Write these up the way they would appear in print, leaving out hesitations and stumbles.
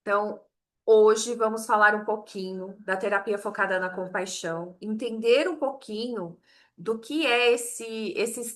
Então, hoje vamos falar um pouquinho da terapia focada na compaixão, entender um pouquinho do que é esses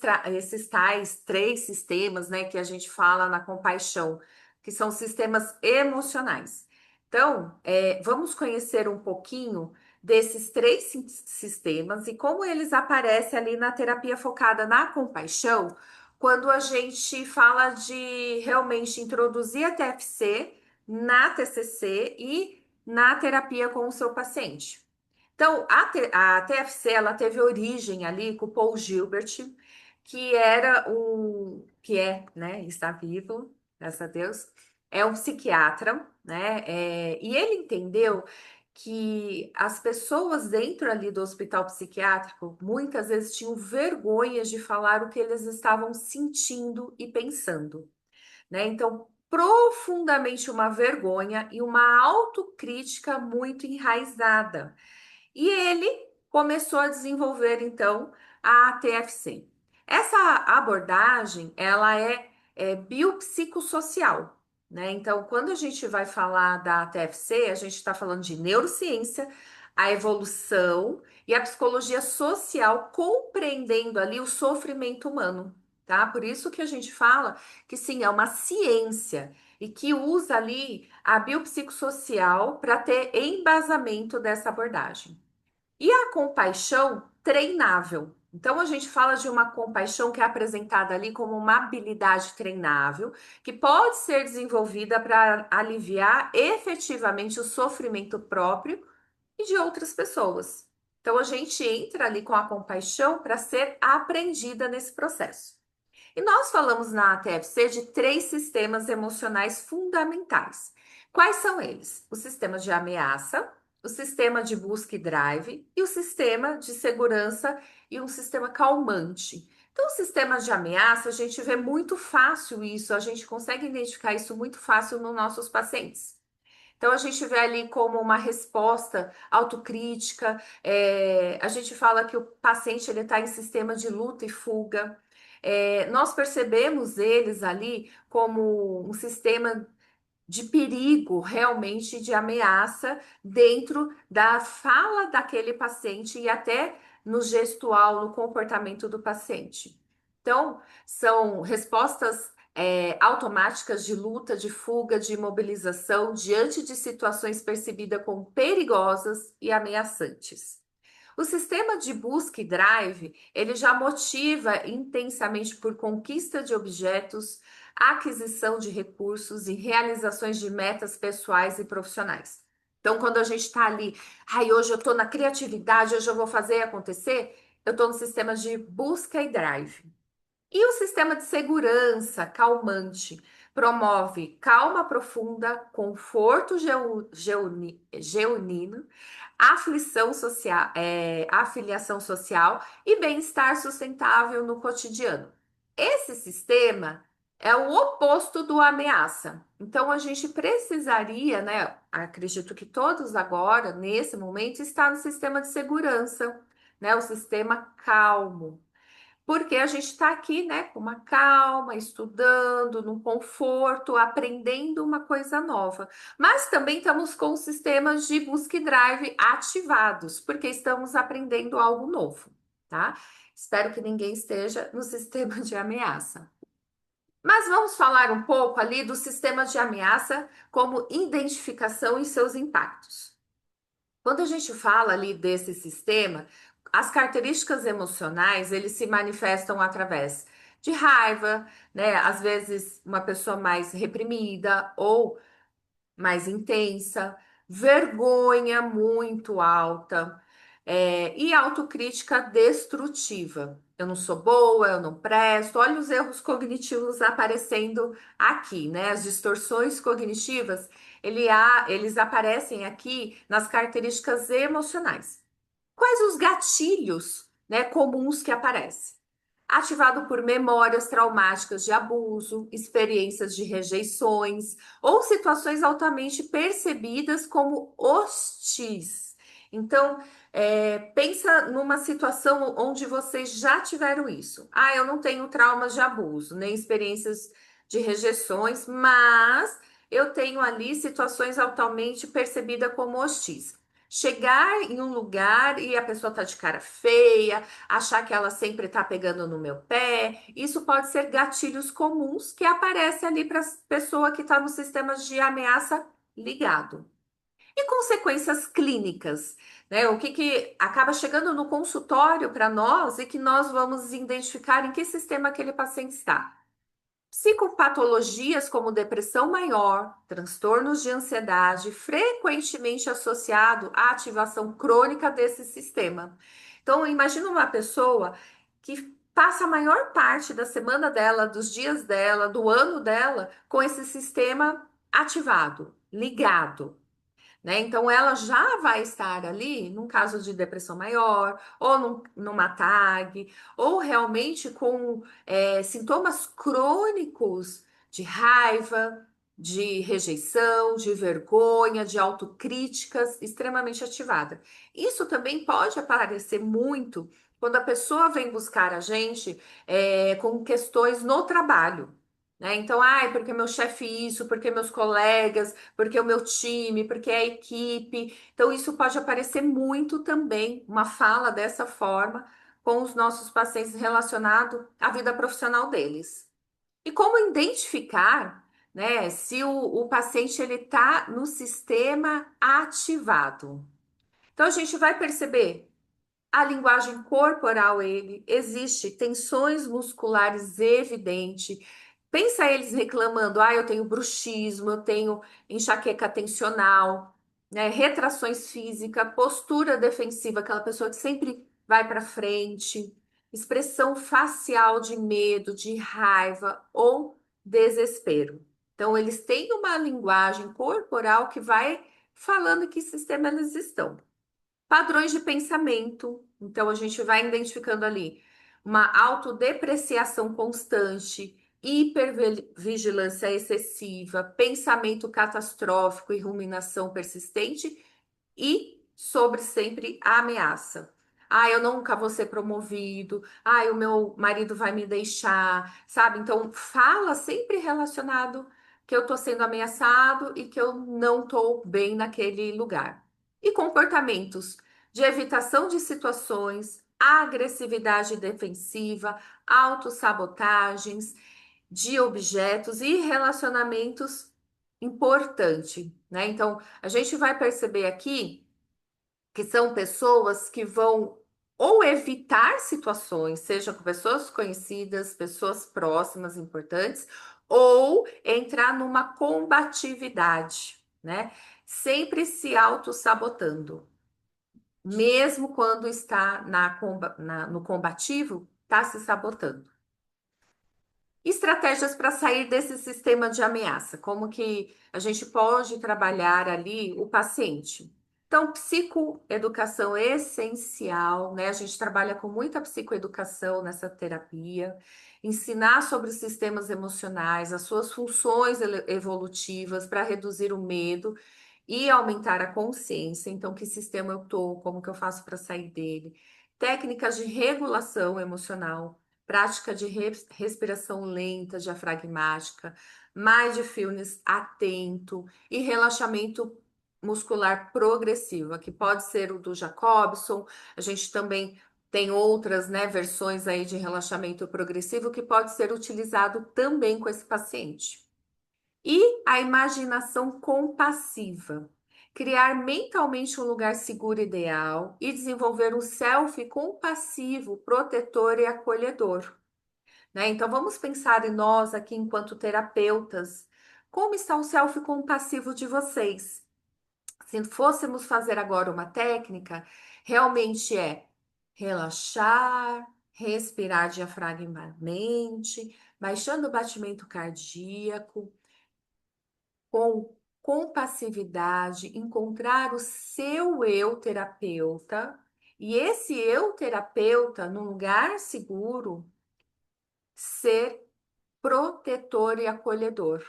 tais três sistemas, né, que a gente fala na compaixão, que são sistemas emocionais. Então, vamos conhecer um pouquinho desses três sistemas e como eles aparecem ali na terapia focada na compaixão, quando a gente fala de realmente introduzir a TFC na TCC e na terapia com o seu paciente. Então, a TFC, ela teve origem ali com o Paul Gilbert, que é, né, está vivo, graças a Deus, é um psiquiatra, né, e ele entendeu que as pessoas dentro ali do hospital psiquiátrico muitas vezes tinham vergonha de falar o que eles estavam sentindo e pensando, né? Então, profundamente uma vergonha e uma autocrítica muito enraizada. E ele começou a desenvolver, então, a TFC. Essa abordagem, ela é biopsicossocial, né? Então, quando a gente vai falar da TFC, a gente está falando de neurociência, a evolução e a psicologia social, compreendendo ali o sofrimento humano, tá? Por isso que a gente fala que sim, é uma ciência e que usa ali a biopsicossocial para ter embasamento dessa abordagem. E a compaixão treinável. Então, a gente fala de uma compaixão que é apresentada ali como uma habilidade treinável, que pode ser desenvolvida para aliviar efetivamente o sofrimento próprio e de outras pessoas. Então, a gente entra ali com a compaixão para ser aprendida nesse processo. E nós falamos na TFC de três sistemas emocionais fundamentais. Quais são eles? O sistema de ameaça, o sistema de busca e drive e o sistema de segurança e um sistema calmante. Então, o sistema de ameaça, a gente vê muito fácil isso, a gente consegue identificar isso muito fácil nos nossos pacientes. Então, a gente vê ali como uma resposta autocrítica, a gente fala que o paciente ele está em sistema de luta e fuga. Nós percebemos eles ali como um sistema de perigo, realmente de ameaça, dentro da fala daquele paciente e até no gestual, no comportamento do paciente. Então, são respostas automáticas de luta, de fuga, de imobilização diante de situações percebidas como perigosas e ameaçantes. O sistema de busca e drive, ele já motiva intensamente por conquista de objetos, aquisição de recursos e realizações de metas pessoais e profissionais. Então, quando a gente está ali, hoje eu estou na criatividade, hoje eu vou fazer acontecer, eu estou no sistema de busca e drive. E o sistema de segurança calmante promove calma profunda, conforto geunino, afiliação social e bem-estar sustentável no cotidiano. Esse sistema é o oposto do ameaça. Então, a gente precisaria, né? Acredito que todos agora, nesse momento, está no sistema de segurança, né? O sistema calmo. Porque a gente está aqui, né, com uma calma, estudando, num conforto, aprendendo uma coisa nova. Mas também estamos com sistemas de busca e drive ativados, porque estamos aprendendo algo novo, tá? Espero que ninguém esteja no sistema de ameaça. Mas vamos falar um pouco ali do sistema de ameaça como identificação e seus impactos. Quando a gente fala ali desse sistema, as características emocionais, eles se manifestam através de raiva, né? Às vezes uma pessoa mais reprimida ou mais intensa, vergonha muito alta, e autocrítica destrutiva. Eu não sou boa, eu não presto. Olha os erros cognitivos aparecendo aqui, né? As distorções cognitivas, eles aparecem aqui nas características emocionais. Quais os gatilhos, né, comuns que aparecem? Ativado por memórias traumáticas de abuso, experiências de rejeições ou situações altamente percebidas como hostis. Então, pensa numa situação onde vocês já tiveram isso. Eu não tenho traumas de abuso, nem experiências de rejeições, mas eu tenho ali situações altamente percebidas como hostis. Chegar em um lugar e a pessoa tá de cara feia, achar que ela sempre tá pegando no meu pé, isso pode ser gatilhos comuns que aparecem ali para a pessoa que está no sistema de ameaça ligado. E consequências clínicas, né? O que que acaba chegando no consultório para nós e que nós vamos identificar em que sistema aquele paciente está. Psicopatologias como depressão maior, transtornos de ansiedade, frequentemente associado à ativação crônica desse sistema. Então, imagina uma pessoa que passa a maior parte da semana dela, dos dias dela, do ano dela, com esse sistema ativado, ligado, né? Então, ela já vai estar ali num caso de depressão maior, ou numa TAG, ou realmente com sintomas crônicos de raiva, de rejeição, de vergonha, de autocríticas extremamente ativada. Isso também pode aparecer muito quando a pessoa vem buscar a gente com questões no trabalho. Né? Então, ai, porque meu chefe isso, porque meus colegas, porque o meu time, porque a equipe. Então, isso pode aparecer muito também, uma fala dessa forma com os nossos pacientes relacionado à vida profissional deles. E como identificar, né, se o paciente ele está no sistema ativado? Então, a gente vai perceber a linguagem corporal, ele existe, tensões musculares evidentes. Pensa eles reclamando, eu tenho bruxismo, eu tenho enxaqueca tensional, né? Retrações físicas, postura defensiva, aquela pessoa que sempre vai para frente, expressão facial de medo, de raiva ou desespero. Então, eles têm uma linguagem corporal que vai falando em que sistema eles estão. Padrões de pensamento. Então, a gente vai identificando ali uma autodepreciação constante, hipervigilância excessiva, pensamento catastrófico e ruminação persistente e sobre sempre a ameaça. Eu nunca vou ser promovido. O meu marido vai me deixar, sabe? Então, fala sempre relacionado que eu tô sendo ameaçado e que eu não tô bem naquele lugar. E comportamentos de evitação de situações, agressividade defensiva, autossabotagens de objetos e relacionamentos importante, né? Então, a gente vai perceber aqui que são pessoas que vão ou evitar situações, seja com pessoas conhecidas, pessoas próximas, importantes, ou entrar numa combatividade, né? Sempre se auto-sabotando. Mesmo quando está no combativo, está se sabotando. Estratégias para sair desse sistema de ameaça, como que a gente pode trabalhar ali o paciente. Então, psicoeducação é essencial, né? A gente trabalha com muita psicoeducação nessa terapia, ensinar sobre os sistemas emocionais, as suas funções evolutivas para reduzir o medo e aumentar a consciência. Então, que sistema eu tô, como que eu faço para sair dele? Técnicas de regulação emocional, prática de respiração lenta, diafragmática, mindfulness atento e relaxamento muscular progressivo, que pode ser o do Jacobson. A gente também tem outras, né, versões aí de relaxamento progressivo que pode ser utilizado também com esse paciente. E a imaginação compassiva. Criar mentalmente um lugar seguro e ideal e desenvolver um self compassivo, protetor e acolhedor, né? Então vamos pensar em nós aqui enquanto terapeutas. Como está o self compassivo de vocês? Se fôssemos fazer agora uma técnica, realmente é relaxar, respirar diafragmamente, baixando o batimento cardíaco, com compassividade, encontrar o seu eu terapeuta e esse eu terapeuta, num lugar seguro, ser protetor e acolhedor.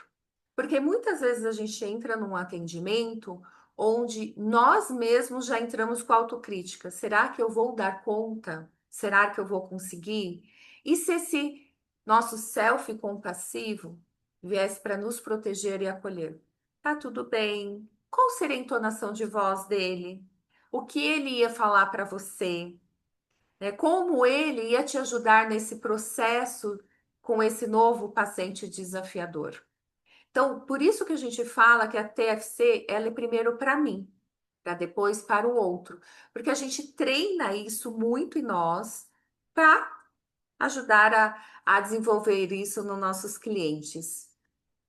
Porque muitas vezes a gente entra num atendimento onde nós mesmos já entramos com autocrítica. Será que eu vou dar conta? Será que eu vou conseguir? E se esse nosso self compassivo viesse para nos proteger e acolher? Tá tudo bem. Qual seria a entonação de voz dele? O que ele ia falar para você? Né? Como ele ia te ajudar nesse processo com esse novo paciente desafiador? Então, por isso que a gente fala que a TFC, ela é primeiro para mim, para depois para o outro, porque a gente treina isso muito em nós para ajudar a desenvolver isso nos nossos clientes.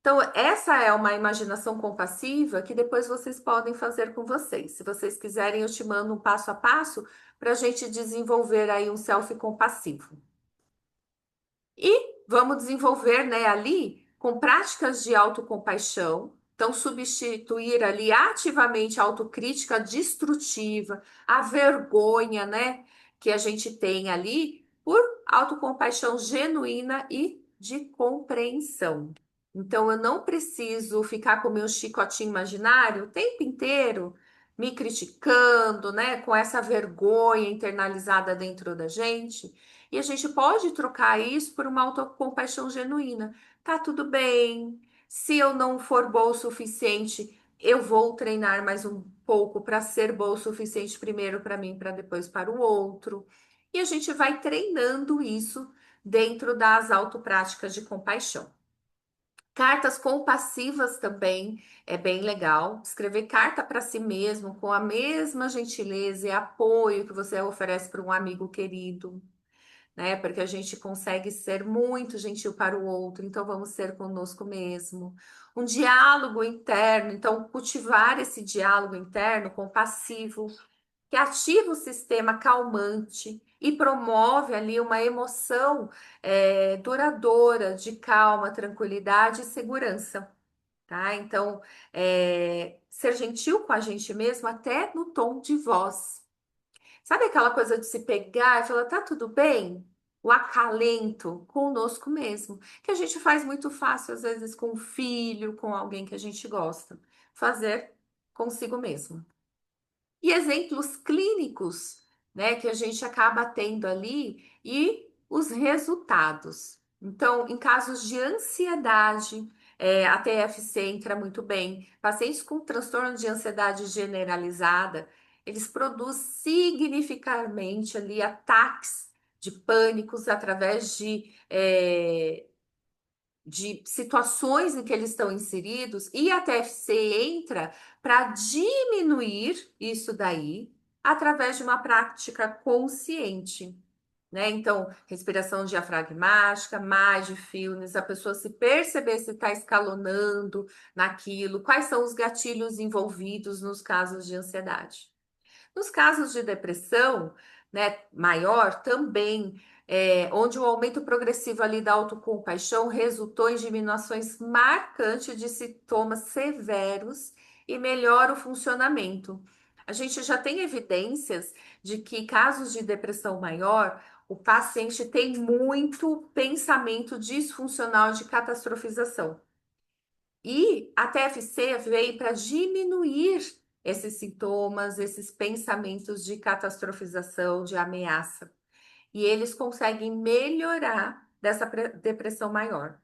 Então, essa é uma imaginação compassiva que depois vocês podem fazer com vocês. Se vocês quiserem, eu te mando um passo a passo para a gente desenvolver aí um self compassivo. E vamos desenvolver, né, ali com práticas de autocompaixão. Então, substituir ali ativamente a autocrítica destrutiva, a vergonha, né, que a gente tem ali, por autocompaixão genuína e de compreensão. Então, eu não preciso ficar com o meu chicotinho imaginário o tempo inteiro me criticando, né, com essa vergonha internalizada dentro da gente. E a gente pode trocar isso por uma autocompaixão genuína. Tá tudo bem. Se eu não for boa o suficiente, eu vou treinar mais um pouco para ser boa o suficiente primeiro para mim, para depois para o outro. E a gente vai treinando isso dentro das autopráticas de compaixão. Cartas compassivas também é bem legal. Escrever carta para si mesmo com a mesma gentileza e apoio que você oferece para um amigo querido, né? Porque a gente consegue ser muito gentil para o outro, então vamos ser conosco mesmo. Um diálogo interno, então cultivar esse diálogo interno compassivo, que ativa o sistema calmante e promove ali uma emoção duradoura de calma, tranquilidade e segurança, tá? Então, ser gentil com a gente mesmo até no tom de voz. Sabe aquela coisa de se pegar e falar, tá tudo bem? O acalento conosco mesmo, que a gente faz muito fácil, às vezes, com o filho, com alguém que a gente gosta. Fazer consigo mesmo. E exemplos clínicos, né, que a gente acaba tendo ali e os resultados. Então, em casos de ansiedade, a TFC entra muito bem. Pacientes com transtorno de ansiedade generalizada, eles produzem significativamente ali ataques de pânicos através de situações em que eles estão inseridos, e a TFC entra para diminuir isso daí através de uma prática consciente, né? Então, respiração diafragmática, mindfulness, a pessoa se perceber se está escalonando naquilo, quais são os gatilhos envolvidos nos casos de ansiedade. Nos casos de depressão, né, maior, também, onde o aumento progressivo ali da autocompaixão resultou em diminuições marcantes de sintomas severos e melhora o funcionamento. A gente já tem evidências de que casos de depressão maior, o paciente tem muito pensamento disfuncional de catastrofização. E a TFC veio para diminuir esses sintomas, esses pensamentos de catastrofização, de ameaça. E eles conseguem melhorar dessa depressão maior.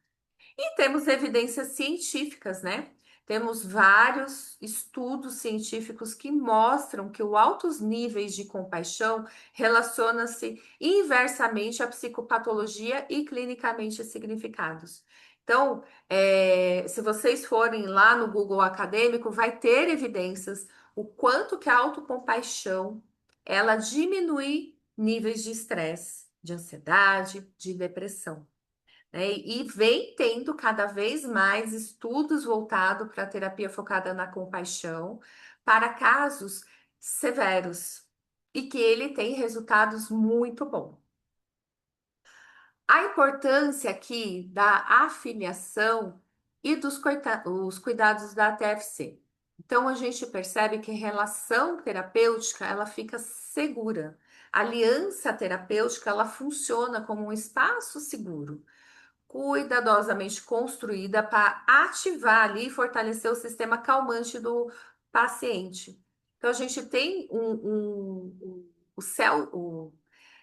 E temos evidências científicas, né? Temos vários estudos científicos que mostram que os altos níveis de compaixão relacionam-se inversamente à psicopatologia e clinicamente significados. Então, se vocês forem lá no Google Acadêmico, vai ter evidências o quanto que a autocompaixão ela diminui níveis de estresse, de ansiedade, de depressão, né? E vem tendo cada vez mais estudos voltados para a terapia focada na compaixão para casos severos e que ele tem resultados muito bons. A importância aqui da afiliação e dos os cuidados da TFC. Então, a gente percebe que a relação terapêutica, ela fica segura. A aliança terapêutica, ela funciona como um espaço seguro, cuidadosamente construída para ativar ali e fortalecer o sistema calmante do paciente. Então, a gente tem o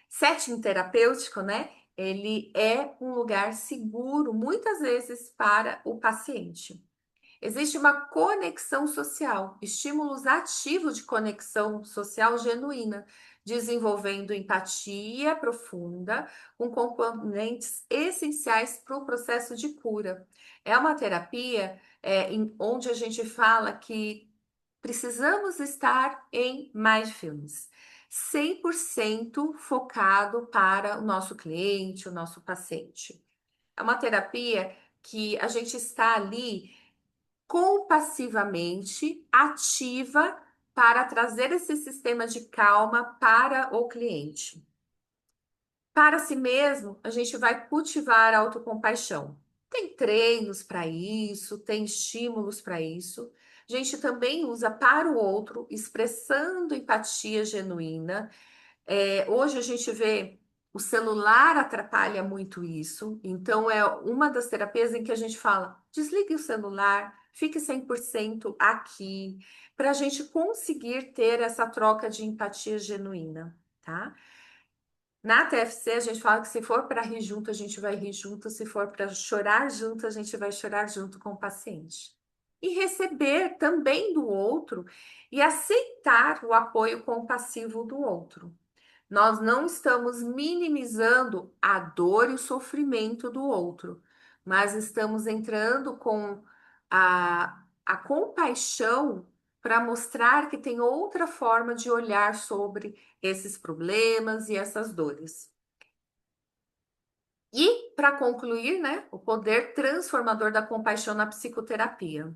setting terapêutico, né? Ele é um lugar seguro, muitas vezes, para o paciente. Existe uma conexão social, estímulos ativos de conexão social genuína, desenvolvendo empatia profunda, com componentes essenciais para o processo de cura. É uma terapia onde a gente fala que precisamos estar em mindfulness, 100% focado para o nosso cliente, o nosso paciente. É uma terapia que a gente está ali compassivamente ativa para trazer esse sistema de calma para o cliente. Para si mesmo, a gente vai cultivar a autocompaixão. Tem treinos para isso, tem estímulos para isso. A gente também usa para o outro, expressando empatia genuína. Hoje a gente vê o celular atrapalha muito isso, então é uma das terapias em que a gente fala: desligue o celular, fique 100% aqui, para a gente conseguir ter essa troca de empatia genuína, tá? Na TFC, a gente fala que se for para rir junto, a gente vai rir junto, se for para chorar junto, a gente vai chorar junto com o paciente. E receber também do outro e aceitar o apoio compassivo do outro. Nós não estamos minimizando a dor e o sofrimento do outro, mas estamos entrando com a compaixão para mostrar que tem outra forma de olhar sobre esses problemas e essas dores. E, para concluir, né, o poder transformador da compaixão na psicoterapia.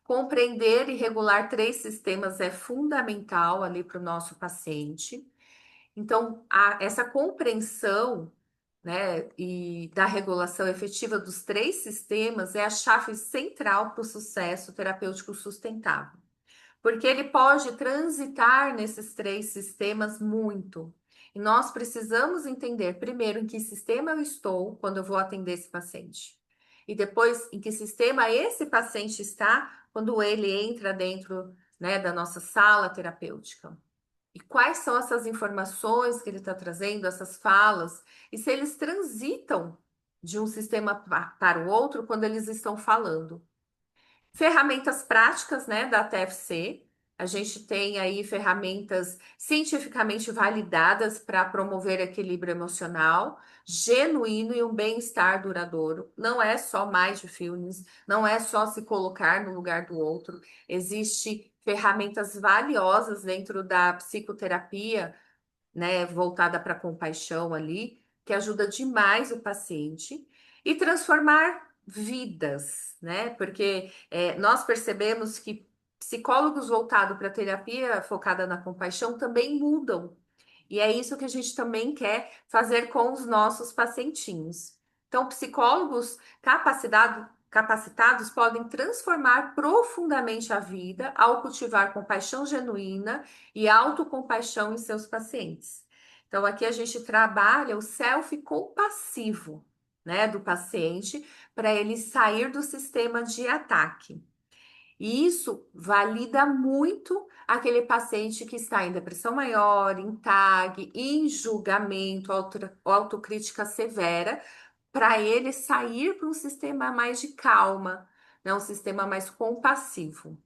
Compreender e regular três sistemas é fundamental ali para o nosso paciente. Então, essa compreensão, né, e da regulação efetiva dos três sistemas é a chave central para o sucesso terapêutico sustentável, porque ele pode transitar nesses três sistemas muito. E nós precisamos entender, primeiro, em que sistema eu estou quando eu vou atender esse paciente. E depois, em que sistema esse paciente está quando ele entra dentro, né, da nossa sala terapêutica. E quais são essas informações que ele está trazendo, essas falas, e se eles transitam de um sistema para o outro quando eles estão falando. Ferramentas práticas, né, da TFC. A gente tem aí ferramentas cientificamente validadas para promover equilíbrio emocional, genuíno e um bem-estar duradouro. Não é só mindfulness, não é só se colocar no lugar do outro. Existem ferramentas valiosas dentro da psicoterapia, né, voltada para a compaixão ali, que ajuda demais o paciente e transformar vidas, né? Porque nós percebemos que psicólogos voltados para terapia focada na compaixão também mudam. E é isso que a gente também quer fazer com os nossos pacientinhos. Então, psicólogos capacitados podem transformar profundamente a vida ao cultivar compaixão genuína e autocompaixão em seus pacientes. Então, aqui a gente trabalha o self-compassivo, né, do paciente para ele sair do sistema de ataque. E isso valida muito aquele paciente que está em depressão maior, em TAG, em julgamento, autocrítica severa, para ele sair para um sistema mais de calma, né? Um sistema mais compassivo.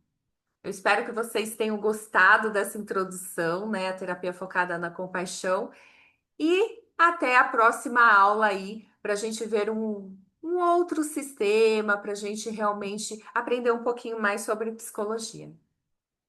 Eu espero que vocês tenham gostado dessa introdução, né? A terapia focada na compaixão. E até a próxima aula aí, para a gente ver um outro sistema, para a gente realmente aprender um pouquinho mais sobre psicologia.